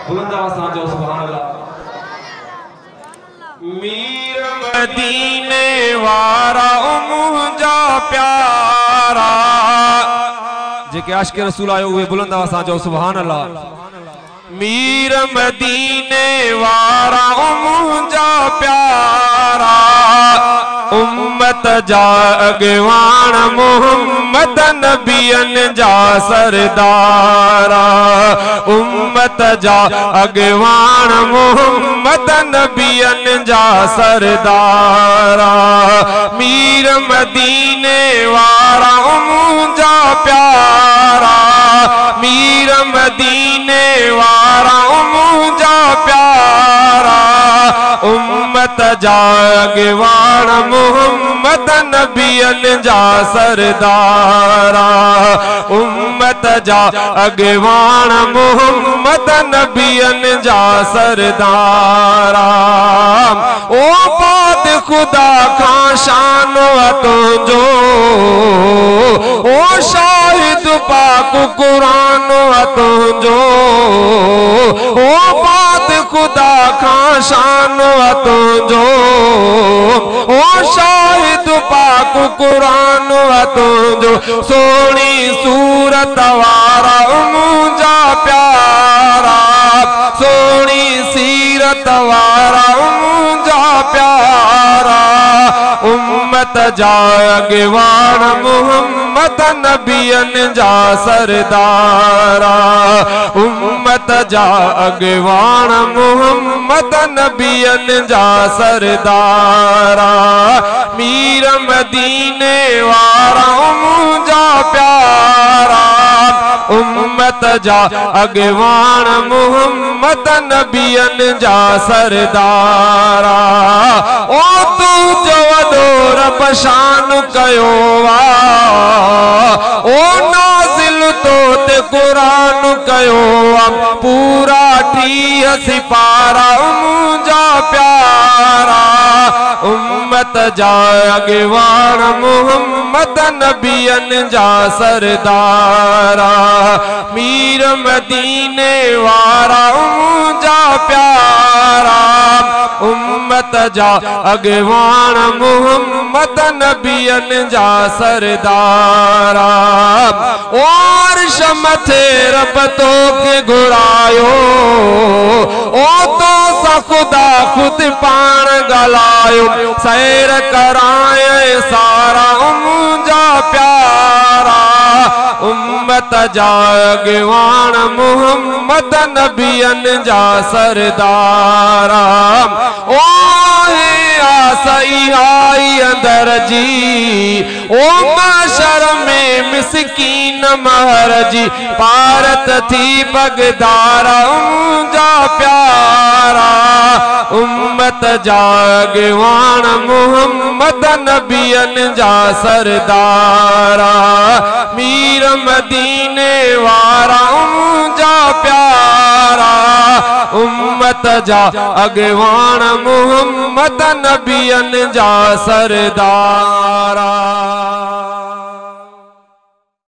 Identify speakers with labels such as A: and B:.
A: बुलंद आवाज़ सां चओ सुभान अल्लाह। मीर मदीने वारा मुंहिंजा प्यारा जेके आशिक़ रसूल आयो उहे बुलंद आवाज़ सां चओ सुभान अल्लाह। मीर मदीने वारा मुंहिंजा प्यारा उम्मत जा अगवान मोहम्मद नबियन जा सरदारा उम्मत जा अगवान मोहम्मद नबियन जा सरदारा मीर मदीने वारा मुंहिंजा प्यारा मीर मदीने वारा मुंहिंजा प्यारा उम्मत जा अगवान मोहम्मद नबियन जा सरदारा उम्मत जा अगवान मोहम्मद नबियन जा सरदारा ओ बात खुदा का शान तुझो ओ शाहिद पाक कुरान तुझो ओ बात खुदा का शान तुझो ओ शाहिद पाक कुरान तुझो सोनी सूरत वारा मुंहिंजा प्यारा सोनी सीरत वारा मुंहिंजा प्यारा उम्मत जा अगवान मोहम्मद नबियन जा सरदारा उम्मत जा अगवान मोहम्मद नबियन जा सरदारा मीर मदीने वारा मुंहिंजा प्यारा उम्मत जा अगवान मोहम्मद नबियन जा सरदारा ओ तू जो वॾो रब शान कयो वा ओ नाज़िल तो ते कुरान कयो वा पूरा 30 सिपारा मुंहिंजा प्यारा उम्मत जा अगवान मोहम्मद नबियन जा सरदारा मीर मदीने वारा मुंहिंजा प्यारा उम्मत जा अगवान मोहम्मद नबियन जा सरदारा और शमथे रब तो के घुरायो ओ तो सा खुदा खुद पान गलायो सैर कराए सारा मुंहिंजा प्यारा उम्मत जा अगवान मोहम्मद नबियन जा सरदारा ओ सही आई अंदर जी ओ माशर में मिसकीन महर जी पारत थी पगदारा मुंहिंजा प्यारा उम्मत जा अगवान मोहम्मद नबियन जा सरदारा मीर मदीने वारा मुंहिंजा प्यारा उम्मत जा अगवान मोहम्मद नबियन जा सरदारा।